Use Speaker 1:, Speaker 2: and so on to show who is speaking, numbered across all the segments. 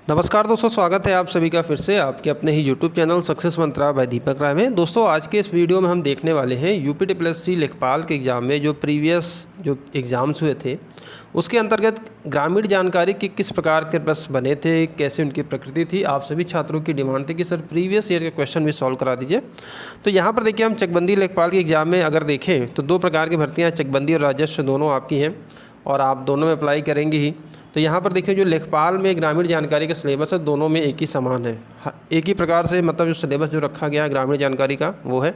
Speaker 1: नमस्कार दोस्तों, स्वागत है आप सभी का फिर से आपके अपने ही YouTube चैनल सक्सेस मंत्रा बाय दीपक राय में। दोस्तों आज के इस वीडियो में हम देखने वाले हैं UPSSC लेखपाल के एग्ज़ाम में जो प्रीवियस एग्ज़ाम्स हुए थे उसके अंतर्गत ग्रामीण जानकारी के किस प्रकार के प्रश्न बने थे, कैसे उनकी प्रकृति थी। आप सभी छात्रों की डिमांड थी कि सर प्रीवियस ईयर के क्वेश्चन भी सॉल्व करा दीजिए। तो यहाँ पर देखिए हम चकबंदी लेखपाल के एग्ज़ाम में अगर देखें तो 2 प्रकार की भर्तियाँ चकबंदी और राजस्व दोनों आपकी हैं और आप दोनों में अप्लाई करेंगे ही। तो यहाँ पर देखिए जो लेखपाल में ग्रामीण जानकारी का सिलेबस है दोनों में एक ही समान है, एक ही प्रकार से मतलब जो सिलेबस जो रखा गया है ग्रामीण जानकारी का वो है।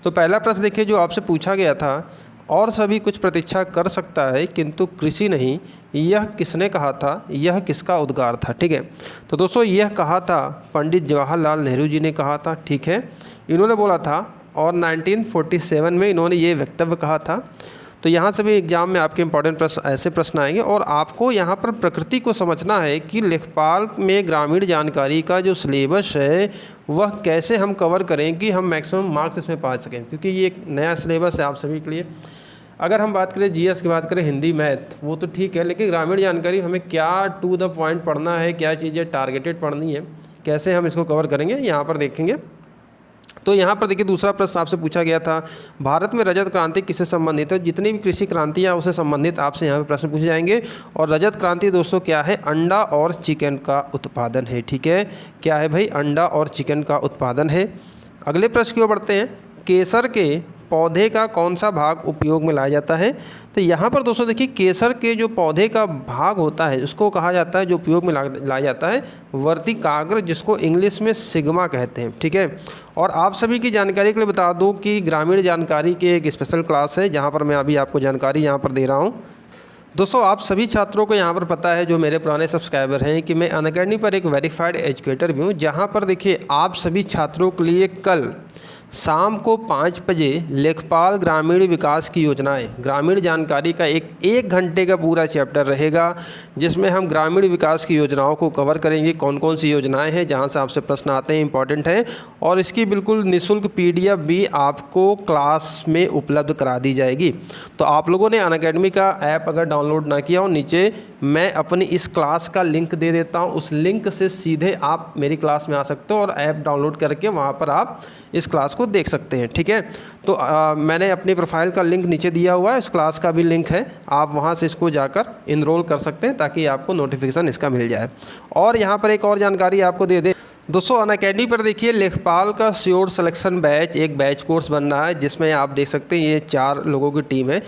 Speaker 1: तो पहला प्रश्न देखिए जो आपसे पूछा गया था, और सभी कुछ प्रतीक्षा कर सकता है किंतु कृषि नहीं, यह किसने कहा था, यह किसका उद्गार था। ठीक है, तो दोस्तों यह कहा था पंडित जवाहरलाल नेहरू जी ने कहा था। ठीक है, इन्होंने बोला था और 1947 में इन्होंने ये वक्तव्य कहा था। तो यहाँ से भी एग्जाम में आपके इंपॉर्टेंट प्रश्न ऐसे प्रश्न आएंगे और आपको यहाँ पर प्रकृति को समझना है कि लेखपाल में ग्रामीण जानकारी का जो सिलेबस है वह कैसे हम कवर करें कि हम मैक्सिमम मार्क्स इसमें पा सकें, क्योंकि ये एक नया सिलेबस है आप सभी के लिए। अगर हम बात करें जीएस की बात करें, हिंदी मैथ वो तो ठीक है, लेकिन ग्रामीण जानकारी हमें क्या टू द पॉइंट पढ़ना है, क्या चीज़ें टारगेटेड पढ़नी है, कैसे हम इसको कवर करेंगे यहाँ पर देखेंगे। तो यहाँ पर देखिए दूसरा प्रश्न आपसे पूछा गया था, भारत में रजत क्रांति किससे संबंधित है। जितनी भी कृषि क्रांतियाँ उससे संबंधित आपसे यहाँ पे प्रश्न पूछे जाएंगे। और रजत क्रांति दोस्तों क्या है, अंडा और चिकन का उत्पादन है। ठीक है, क्या है भाई, अंडा और चिकन का उत्पादन है। अगले प्रश्न की ओर बढ़ते हैं, केसर के पौधे का कौन सा भाग उपयोग में लाया जाता है। तो यहाँ पर दोस्तों देखिए केसर के जो पौधे का भाग होता है उसको कहा जाता है, जो उपयोग में लाया जाता है, वर्तिकाग्र, जिसको इंग्लिश में सिग्मा कहते हैं। ठीक है, और आप सभी की जानकारी के लिए बता दूं कि ग्रामीण जानकारी की एक स्पेशल क्लास है जहाँ पर मैं अभी आपको जानकारी यहाँ पर दे रहा हूँ। दोस्तों आप सभी छात्रों को यहाँ पर पता है, जो मेरे पुराने सब्सक्राइबर हैं, कि मैं अनअकैडमी पर एक वेरीफाइड एजुकेटर भी हूँ, जहाँ पर देखिए आप सभी छात्रों के लिए कल शाम को 5 बजे लेखपाल ग्रामीण विकास की योजनाएं, ग्रामीण जानकारी का एक घंटे का पूरा चैप्टर रहेगा जिसमें हम ग्रामीण विकास की योजनाओं को कवर करेंगे। कौन कौन सी योजनाएं हैं जहां से आपसे प्रश्न आते हैं, इंपॉर्टेंट है। और इसकी बिल्कुल निःशुल्क PDF भी आपको क्लास में उपलब्ध करा दी जाएगी। तो आप लोगों ने अनअकैडमी का ऐप अगर डाउनलोड ना किया हो, नीचे मैं अपनी इस क्लास का लिंक दे देता हूँ, उस लिंक से सीधे आप मेरी क्लास में आ सकते हो और ऐप डाउनलोड करके वहाँ पर आप इस क्लास को देख सकते हैं। ठीक है, तो मैंने अपनी प्रोफाइल का लिंक नीचे दिया हुआ है, इस क्लास का भी लिंक है, आप वहां से इसको जाकर इनरोल कर सकते हैं ताकि आपको नोटिफिकेशन इसका मिल जाए। और यहां पर एक और जानकारी आपको दे दे दोस्तों, अनअकैडमी पर देखिए लेखपाल का श्योर सिलेक्शन बैच, एक बैच कोर्स बन रहा है जिसमें आप देख सकते हैं ये 4 लोगों की टीम है,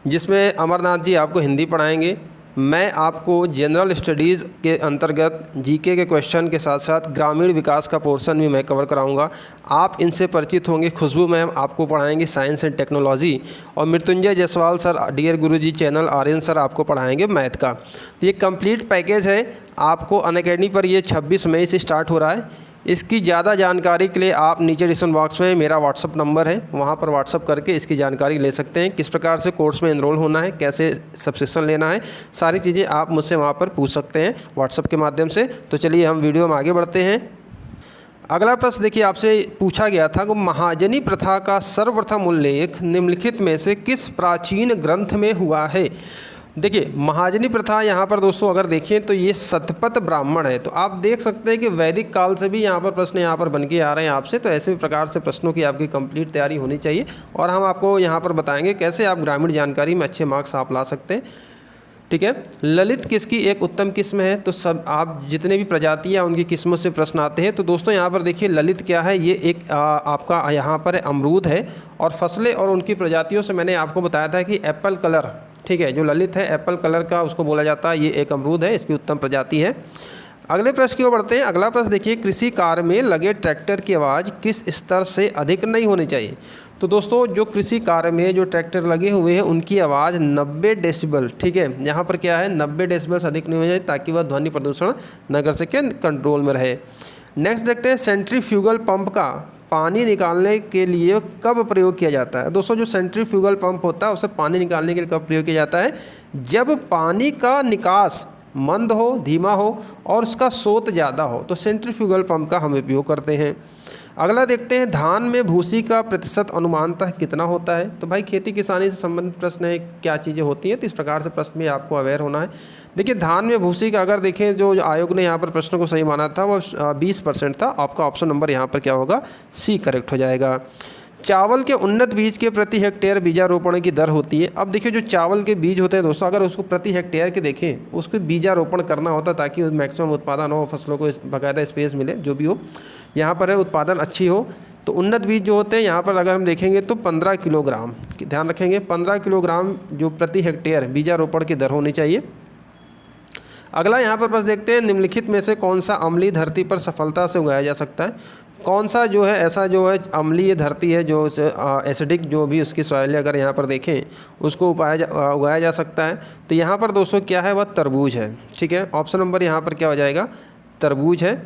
Speaker 1: जिसमें अमरनाथ जी आपको हिंदी पढ़ाएंगे, मैं आपको जनरल स्टडीज़ के अंतर्गत जीके के क्वेश्चन के साथ साथ ग्रामीण विकास का पोर्शन भी मैं कवर कराऊंगा। आप इनसे परिचित होंगे। खुशबू मैम आपको पढ़ाएंगे साइंस एंड टेक्नोलॉजी, और मृत्युंजय जायसवाल सर, डियर गुरुजी चैनल, आर्यन सर आपको पढ़ाएंगे मैथ का। तो ये कंप्लीट पैकेज है आपको अनअकैडमी पर, ये 26 मई से स्टार्ट हो रहा है। इसकी ज़्यादा जानकारी के लिए आप नीचे डिस्क्रिप्शन बॉक्स में मेरा व्हाट्सअप नंबर है, वहाँ पर व्हाट्सअप करके इसकी जानकारी ले सकते हैं। किस प्रकार से कोर्स में एनरोल होना है, कैसे सब्सक्रिप्शन लेना है, सारी चीज़ें आप मुझसे वहाँ पर पूछ सकते हैं व्हाट्सअप के माध्यम से। तो चलिए हम वीडियो में आगे बढ़ते हैं। अगला प्रश्न देखिए आपसे पूछा गया था कि महाजनी प्रथा का सर्वप्रथम उल्लेख निम्नलिखित में से किस प्राचीन ग्रंथ में हुआ है। देखिए महाजनी प्रथा यहाँ पर दोस्तों अगर देखें तो ये शतपथ ब्राह्मण है। तो आप देख सकते हैं कि वैदिक काल से भी यहाँ पर प्रश्न यहाँ पर बन के आ रहे हैं आपसे। तो ऐसे प्रकार से प्रश्नों की आपकी कंप्लीट तैयारी होनी चाहिए और हम आपको यहाँ पर बताएंगे कैसे आप ग्रामीण जानकारी में अच्छे मार्क्स आप ला सकते हैं। ठीक है, ललित किसकी एक उत्तम किस्म है। तो सब आप जितने भी प्रजातियाँ उनकी किस्मों से प्रश्न आते हैं। तो दोस्तों यहाँ पर देखिए ललित क्या है, ये एक आपका यहाँ पर अमरूद है। और फसलें और उनकी प्रजातियों से मैंने आपको बताया था कि एप्पल कलर, ठीक है, जो ललित है एप्पल कलर का उसको बोला जाता है, ये एक अमरूद है, इसकी उत्तम प्रजाति है। अगले प्रश्न की ओर बढ़ते हैं। अगला प्रश्न देखिए, कृषि कार्य में लगे ट्रैक्टर की आवाज़ किस स्तर से अधिक नहीं होनी चाहिए। तो दोस्तों जो कृषि कार्य में जो ट्रैक्टर लगे हुए हैं उनकी आवाज़ 90 डेसिबल, ठीक है, यहाँ पर क्या है 90 डेसिबल से अधिक नहीं होनी चाहिए ताकि वह ध्वनि प्रदूषण न कर सके, कंट्रोल में रहे। नेक्स्ट देखते हैं, सेंट्रीफ्यूगल पंप का पानी निकालने के लिए कब प्रयोग किया जाता है। दोस्तों जो सेंट्रीफ्यूगल पंप होता है उसे पानी निकालने के लिए कब प्रयोग किया जाता है, जब पानी का निकास मंद हो, धीमा हो और उसका स्रोत ज़्यादा हो, तो सेंट्रीफ्यूगल पंप का हम उपयोग करते हैं। अगला देखते हैं, धान में भूसी का प्रतिशत अनुमानतः कितना होता है। तो भाई खेती किसानी से संबंधित प्रश्न है, क्या चीज़ें होती हैं, तो इस प्रकार से प्रश्न में आपको अवेयर होना है। देखिए धान में भूसी का अगर देखें, जो आयोग ने यहाँ पर प्रश्न को सही माना था वो 20% था। आपका ऑप्शन नंबर यहाँ पर क्या होगा, सी करेक्ट हो जाएगा। चावल के उन्नत बीज के प्रति हेक्टेयर बीजारोपण की दर होती है। अब देखिए जो चावल के बीज होते हैं दोस्तों, अगर उसको प्रति हेक्टेयर के देखें, उसको बीजारोपण करना होता है ताकि मैक्सिमम उत्पादन हो, फसलों को बाकायदा स्पेस मिले, जो भी हो यहाँ पर है उत्पादन अच्छी हो। तो उन्नत बीज जो होते हैं यहाँ पर अगर हम देखेंगे तो 15 किलोग्राम, ध्यान रखेंगे 15 किलोग्राम जो प्रति हेक्टेयर बीजारोपण की दर होनी चाहिए। अगला यहाँ पर बस देखते हैं, निम्नलिखित में से कौन सा अम्लीय धरती पर सफलता से उगाया जा सकता है। कौन सा जो है ऐसा जो है अम्लीय धरती है, जो एसिडिक जो भी उसकी सॉइल है, अगर यहाँ पर देखें उसको उगाया जा सकता है। तो यहाँ पर दोस्तों क्या है, वह तरबूज है। ठीक है, ऑप्शन नंबर यहाँ पर क्या हो जाएगा, तरबूज है।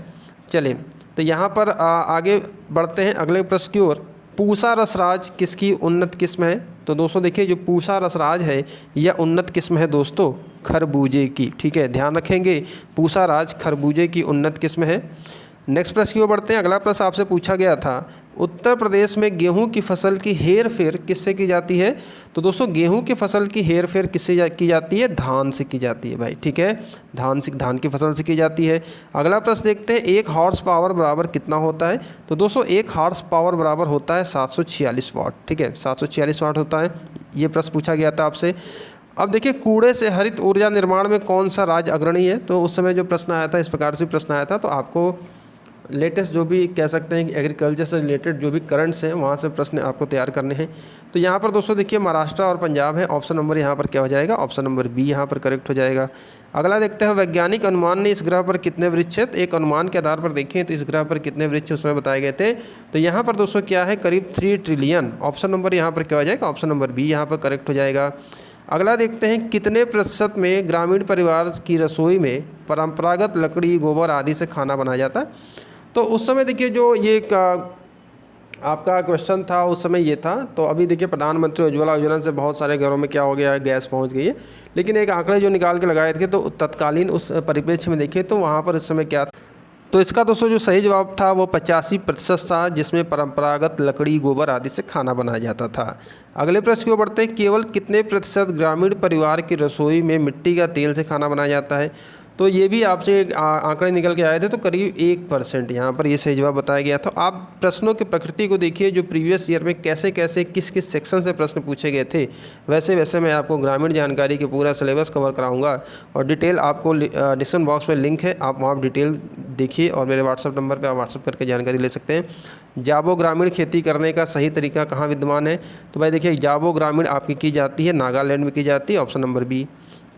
Speaker 1: चलिए तो यहाँ पर आगे बढ़ते हैं अगले प्रश्न की ओर। पूसा रसराज किसकी उन्नत किस्म है। तो दोस्तों देखिए जो पूसा रसराज है यह उन्नत किस्म है दोस्तों खरबूजे की। ठीक है, ध्यान रखेंगे पूसा राज खरबूजे की उन्नत किस्म है। नेक्स्ट प्रश्न की ओर बढ़ते हैं। अगला प्रश्न आपसे पूछा गया था, उत्तर प्रदेश में गेहूं की फसल की हेर फेर किससे की जाती है। तो दोस्तों गेहूं की फसल की हेर फेर किससे की जाती है, धान से की जाती है भाई। ठीक है, धान की फसल से की जाती है। अगला प्रश्न देखते हैं, 1 हॉर्स पावर बराबर कितना होता है। तो दोस्तों 1 हॉर्स पावर बराबर होता है 746 वाट। ठीक है, 746 वाट होता है। ये प्रश्न पूछा गया था आपसे। अब देखिए कूड़े से हरित ऊर्जा निर्माण में कौन सा राज्य अग्रणी है। तो उस समय जो प्रश्न आया था इस प्रकार से प्रश्न आया था। तो आपको लेटेस्ट जो भी कह सकते हैं कि एग्रीकल्चर से रिलेटेड जो भी करंट्स हैं वहाँ से प्रश्न आपको तैयार करने हैं। तो यहाँ पर दोस्तों देखिए महाराष्ट्र और पंजाब है। ऑप्शन नंबर यहाँ पर क्या हो जाएगा, ऑप्शन नंबर बी यहाँ पर करेक्ट हो जाएगा। अगला देखते हैं, वैज्ञानिक अनुमान ने इस ग्रह पर कितने वृक्ष हैं। एक अनुमान के आधार पर देखें तो इस ग्रह पर कितने वृक्ष उसमें बताए गए थे। तो यहाँ पर दोस्तों क्या है, करीब 3 ट्रिलियन। ऑप्शन नंबर यहाँ पर क्या हो जाएगा, ऑप्शन नंबर बी यहाँ पर करेक्ट हो जाएगा। अगला देखते हैं, कितने प्रतिशत में ग्रामीण परिवार की रसोई में परंपरागत लकड़ी गोबर आदि से खाना बनाया जाता है। तो उस समय देखिए जो ये आपका क्वेश्चन था उस समय ये था। तो अभी देखिए प्रधानमंत्री उज्ज्वला योजना से बहुत सारे घरों में क्या हो गया है, गैस पहुंच गई है। लेकिन एक आंकड़े जो निकाल के लगाए थे तो तत्कालीन उस परिप्रेक्ष्य में देखें तो वहाँ पर इस समय क्या, तो इसका दोस्तों जो सही जवाब था वो 85% था, जिसमें परंपरागत लकड़ी गोबर आदि से खाना बनाया जाता था। अगले प्रश्न की ओर बढ़ते हैं, केवल कितने प्रतिशत ग्रामीण परिवार की रसोई में मिट्टी का तेल से खाना बनाया जाता है। तो ये भी आपसे आंकड़े निकल के आए थे, तो करीब 1% यहाँ पर ये सही जवाब बताया गया था। आप प्रश्नों की प्रकृति को देखिए, जो प्रीवियस ईयर में कैसे कैसे किस किस सेक्शन से प्रश्न पूछे गए थे, वैसे वैसे मैं आपको ग्रामीण जानकारी के पूरा सिलेबस कवर कराऊंगा। और डिटेल आपको डिस्क्रिप्शन बॉक्स में लिंक है, आप वहाँ डिटेल देखिए और मेरे व्हाट्सअप नंबर पर आप व्हाट्सअप करके जानकारी ले सकते हैं। जाबो ग्रामीण खेती करने का सही तरीका कहाँ विद्यमान है। तो भाई देखिए जाबो ग्रामीण आपकी की जाती है नागालैंड में की जाती है, ऑप्शन नंबर बी।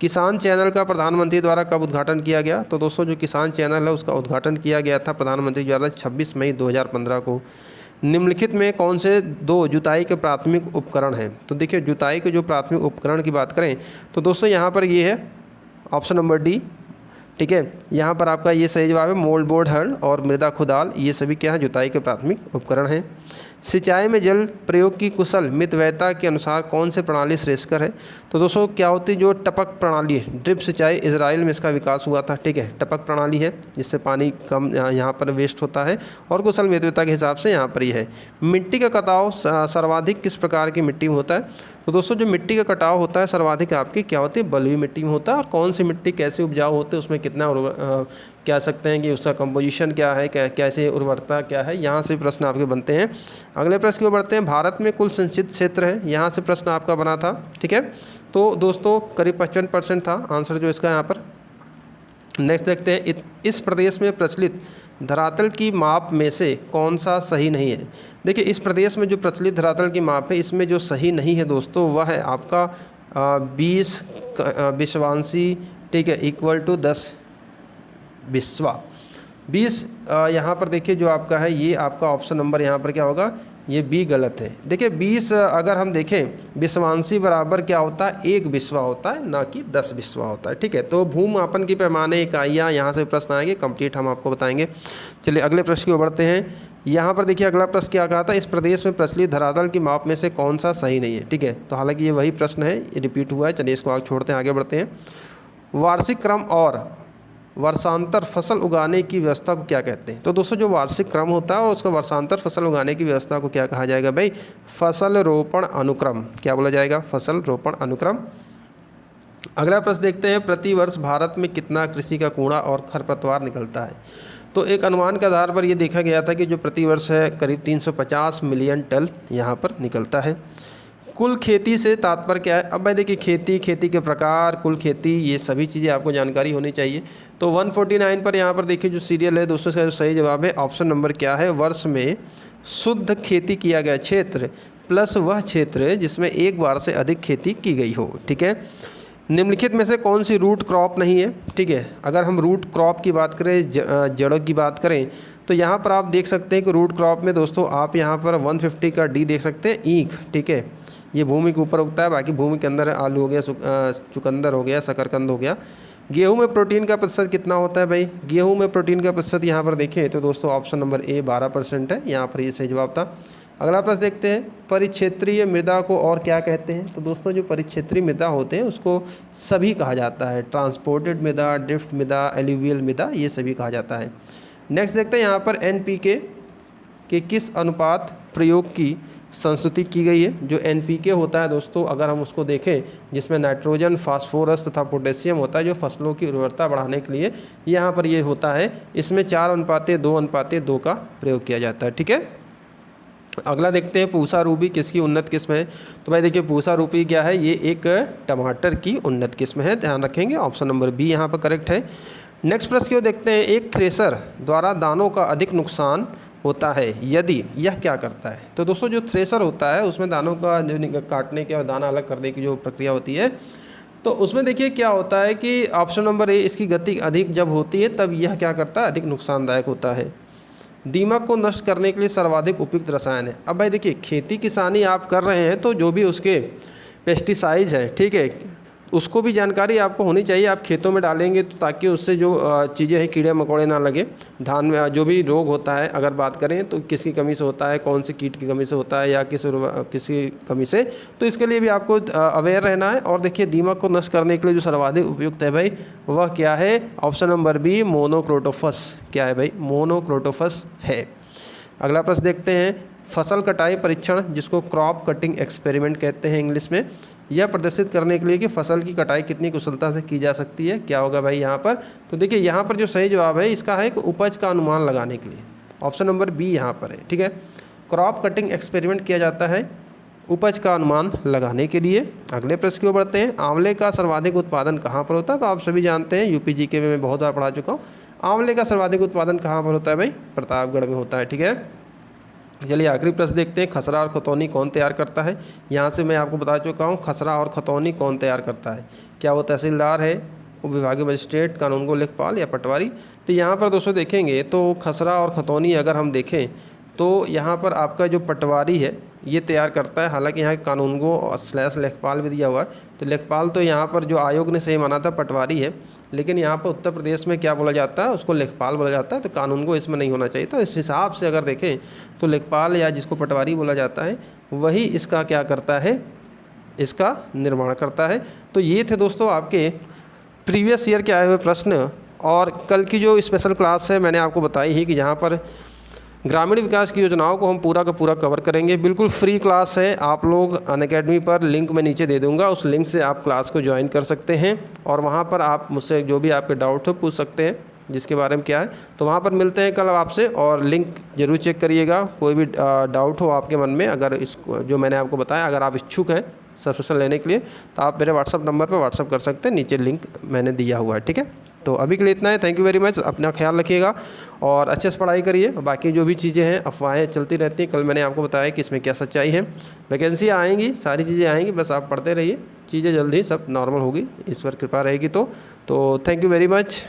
Speaker 1: किसान चैनल का प्रधानमंत्री द्वारा कब उद्घाटन किया गया। तो दोस्तों जो किसान चैनल है उसका उद्घाटन किया गया था प्रधानमंत्री द्वारा 26 मई 2015 को। निम्नलिखित में कौन से 2 जुताई के प्राथमिक उपकरण हैं। तो देखिए जुताई के जो प्राथमिक उपकरण की बात करें तो दोस्तों यहाँ पर ये है ऑप्शन नंबर डी। ठीक है, यहाँ पर आपका ये सही जवाब है। मोल्ड बोर्ड हल और मृदा खुदाल ये सभी क्या है, जुताई के प्राथमिक उपकरण हैं। सिंचाई में जल प्रयोग की कुशल मितव्ययता के अनुसार कौन से प्रणाली श्रेष्ठकर है। तो दोस्तों क्या होती है, जो टपक प्रणाली ड्रिप सिंचाई, इजराइल में इसका विकास हुआ था। ठीक है, टपक प्रणाली है जिससे पानी कम यहाँ पर वेस्ट होता है और कुशल मितव्ययता के हिसाब से यहाँ पर ही है। मिट्टी का कटाव सर्वाधिक किस प्रकार की मिट्टी में होता है। तो दोस्तों जो मिट्टी का कटाव होता है सर्वाधिक आपकी क्या होती है, बलुई मिट्टी में होता है। और कौन सी मिट्टी कैसे उपजाऊ होती है, उसमें कितना कह सकते हैं कि उसका कंपोजिशन क्या है, कैसे उर्वरता क्या है, यहाँ से प्रश्न आपके बनते हैं। अगले प्रश्न की ओर बढ़ते हैं, भारत में कुल सिंचित क्षेत्र है, यहाँ से प्रश्न आपका बना था। ठीक है, तो दोस्तों करीब 55% था आंसर जो इसका यहाँ पर। नेक्स्ट देखते हैं, इस प्रदेश में प्रचलित धरातल की माप में से कौन सा सही नहीं है। देखिए इस प्रदेश में जो प्रचलित धरातल की माप है इसमें जो सही नहीं है दोस्तों वह है आपका 20 विश्वांशी। ठीक है, इक्वल टू 10 बिस्वा 20 यहाँ पर देखिए जो आपका है ये आपका ऑप्शन नंबर यहाँ पर क्या होगा, ये बी गलत है। देखिए 20 अगर हम देखें विश्वांशी बराबर क्या होता है, 1 बिस्वा होता है, ना कि 10 बिस्वा होता है। ठीक है, तो भूमापन की पैमाने इकाइयाँ यहाँ से प्रश्न आएंगे, कंप्लीट हम आपको बताएंगे। चलिए अगले प्रश्न की ओर बढ़ते हैं। यहाँ पर देखिए अगला प्रश्न क्या कहा था, इस प्रदेश में प्रचलित धरातल की माप में से कौन सा सही नहीं है। ठीक है, तो हालांकि ये वही प्रश्न है, ये रिपीट हुआ है। चलिए इसको आगे छोड़ते हैं, आगे बढ़ते हैं। वर्षांतर फसल उगाने की व्यवस्था को क्या कहते हैं? तो दोस्तों जो वार्षिक क्रम होता है और उसका वर्षांतर फसल उगाने की व्यवस्था को क्या कहा जाएगा भाई? फसल रोपण अनुक्रम। क्या बोला जाएगा? फसल रोपण अनुक्रम। अगला प्रश्न देखते हैं, प्रति वर्ष भारत में कितना कृषि का कूड़ा और खरपतवार निकलता है? तो एक अनुमान के आधार पर ये देखा गया था कि जो प्रति वर्ष है करीब 350 मिलियन टन यहाँ पर निकलता है। कुल खेती से तात्पर्य क्या है? अब भाई देखिए, खेती के प्रकार, कुल खेती, ये सभी चीज़ें आपको जानकारी होनी चाहिए। तो 149 पर यहाँ पर देखिए जो सीरियल है दोस्तों, से सही जवाब है ऑप्शन नंबर क्या है? वर्ष में शुद्ध खेती किया गया क्षेत्र प्लस वह क्षेत्र जिसमें एक बार से अधिक खेती की गई हो। ठीक है, निम्नलिखित में से कौन सी रूट क्रॉप नहीं है? ठीक है, अगर हम रूट क्रॉप की बात करें, जड़ों की बात करें, तो यहाँ पर आप देख सकते हैं कि रूट क्रॉप में दोस्तों आप यहाँ पर 150 का डी देख सकते हैं, ईख। ठीक है, ये भूमि के ऊपर उगता है, बाकी भूमि के अंदर आलू हो गया, चुकंदर हो गया, शकरकंद हो गया। गेहूं में प्रोटीन का प्रतिशत कितना होता है भाई? गेहूं में प्रोटीन का प्रतिशत यहाँ पर देखें तो दोस्तों ऑप्शन नंबर ए 12% है, यहाँ पर ये सही जवाब था। अगला प्रश्न देखते हैं, परिक्षेत्रीय मृदा को और क्या कहते हैं? तो दोस्तों जो परिक्षेत्रीय मृदा होते हैं उसको सभी कहा जाता है, ट्रांसपोर्टेड मृदा, ड्रिफ्ट मृदा, एल्यूवियल मृदा, ये सभी कहा जाता है। नेक्स्ट देखते हैं यहाँ पर NPK के किस अनुपात प्रयोग की संस्तुति की गई है? जो NPK होता है दोस्तों, अगर हम उसको देखें, जिसमें नाइट्रोजन, फास्फोरस तथा पोटेशियम होता है, जो फसलों की उर्वरता बढ़ाने के लिए यहाँ पर ये होता है, इसमें 4:2:2 का प्रयोग किया जाता है। ठीक है, अगला देखते हैं, पूसा रूबी किसकी उन्नत किस्म है? तो भाई देखिए, पूसा रूबी क्या है? ये एक टमाटर की उन्नत किस्म है, ध्यान रखेंगे, ऑप्शन नंबर बी यहाँ पर करेक्ट है। नेक्स्ट प्रश्न को देखते हैं, एक थ्रेसर द्वारा दानों का अधिक नुकसान होता है यदि यह क्या करता है? तो दोस्तों जो थ्रेसर होता है उसमें दानों का जो काटने के और दाना अलग करने की जो प्रक्रिया होती है, तो उसमें देखिए क्या होता है कि ऑप्शन नंबर ए, इसकी गति अधिक जब होती है तब यह क्या करता है? अधिक नुकसानदायक होता है। दीमक को नष्ट करने के लिए सर्वाधिक उपयुक्त रसायन है। अब भाई देखिए, खेती किसानी आप कर रहे हैं तो जो भी उसके पेस्टिसाइड्स हैं, ठीक है, उसको भी जानकारी आपको होनी चाहिए। आप खेतों में डालेंगे तो ताकि उससे जो चीज़ें हैं, कीड़े मकोड़े ना लगे। धान में जो भी रोग होता है अगर बात करें तो किसकी कमी से होता है, कौन सी कीट की कमी से होता है या किसी कमी से, तो इसके लिए भी आपको अवेयर रहना है। और देखिए, दीमक को नष्ट करने के लिए जो सर्वाधिक उपयुक्त है भाई, वह क्या है? Option number B, monocrotophos. क्या है भाई? मोनोक्रोटोफस है। अगला प्रश्न देखते हैं, फसल कटाई परीक्षण, जिसको क्रॉप कटिंग एक्सपेरिमेंट कहते हैं इंग्लिश में, यह प्रदर्शित करने के लिए कि फसल की कटाई कितनी कुशलता से की जा सकती है, क्या होगा भाई यहाँ पर? तो देखिए, यहाँ पर जो सही जवाब है इसका है कि उपज का अनुमान लगाने के लिए, ऑप्शन नंबर बी यहाँ पर है। ठीक है, क्रॉप कटिंग एक्सपेरिमेंट किया जाता है उपज का अनुमान लगाने के लिए। अगले प्रश्न की ओर बढ़ते हैं, आंवले का सर्वाधिक उत्पादन कहाँ पर होता है? तो आप सभी जानते हैं, यूपी जीके में मैं बहुत बार पढ़ा चुका हूँ। आंवले का सर्वाधिक उत्पादन कहाँ पर होता है भाई? प्रतापगढ़ में होता है। ठीक है, चलिए आखिरी प्रश्न देखते हैं, खसरा और खतौनी कौन तैयार करता है? यहाँ से मैं आपको बता चुका हूँ, खसरा और खतौनी कौन तैयार करता है? क्या वो तहसीलदार है, उप विभागीय मजिस्ट्रेट, कानूनगो लेखपाल या पटवारी? तो यहाँ पर दोस्तों देखेंगे तो खसरा और खतौनी अगर हम देखें तो यहाँ पर आपका जो पटवारी है ये तैयार करता है। हालांकि यहाँ कानूनगो / लेखपाल भी दिया हुआ है, तो लेखपाल तो यहाँ पर जो आयोग ने सही माना था पटवारी है, लेकिन यहाँ पर उत्तर प्रदेश में क्या बोला जाता है? उसको लेखपाल बोला जाता है, तो कानूनगो इसमें नहीं होना चाहिए। तो इस हिसाब से अगर देखें तो लेखपाल या जिसको पटवारी बोला जाता है वही इसका क्या करता है? इसका निर्माण करता है। तो ये थे दोस्तों आपके प्रीवियस ईयर के आए हुए प्रश्न। और कल की जो स्पेशल क्लास है मैंने आपको बताई ही कि जहाँ पर ग्रामीण विकास की योजनाओं को हम पूरा का पूरा कवर करेंगे। बिल्कुल फ्री क्लास है, आप लोग अनअकैडमी पर लिंक मैं नीचे दे दूंगा, उस लिंक से आप क्लास को ज्वाइन कर सकते हैं और वहां पर आप मुझसे जो भी आपके डाउट हो पूछ सकते हैं, जिसके बारे में क्या है। तो वहां पर मिलते हैं कल आपसे, और लिंक ज़रूर चेक करिएगा। कोई भी डाउट हो आपके मन में, अगर इसको जो मैंने आपको बताया, अगर आप इच्छुक हैं सब्सक्रिप्शन लेने के लिए, तो आप मेरे व्हाट्सअप नंबर पर व्हाट्सअप कर सकते हैं, नीचे लिंक मैंने दिया हुआ है। ठीक है, तो अभी के लिए इतना है। थैंक यू वेरी मच, अपना ख्याल रखिएगा और अच्छे से पढ़ाई करिए। बाकी जो भी चीज़ें हैं, अफवाहें चलती रहती हैं, कल मैंने आपको बताया कि इसमें क्या सच्चाई है। वैकेंसी आएंगी, सारी चीज़ें आएंगी, बस आप पढ़ते रहिए, चीज़ें जल्दी सब नॉर्मल होगी, ईश्वर कृपा रहेगी। तो थैंक यू वेरी मच।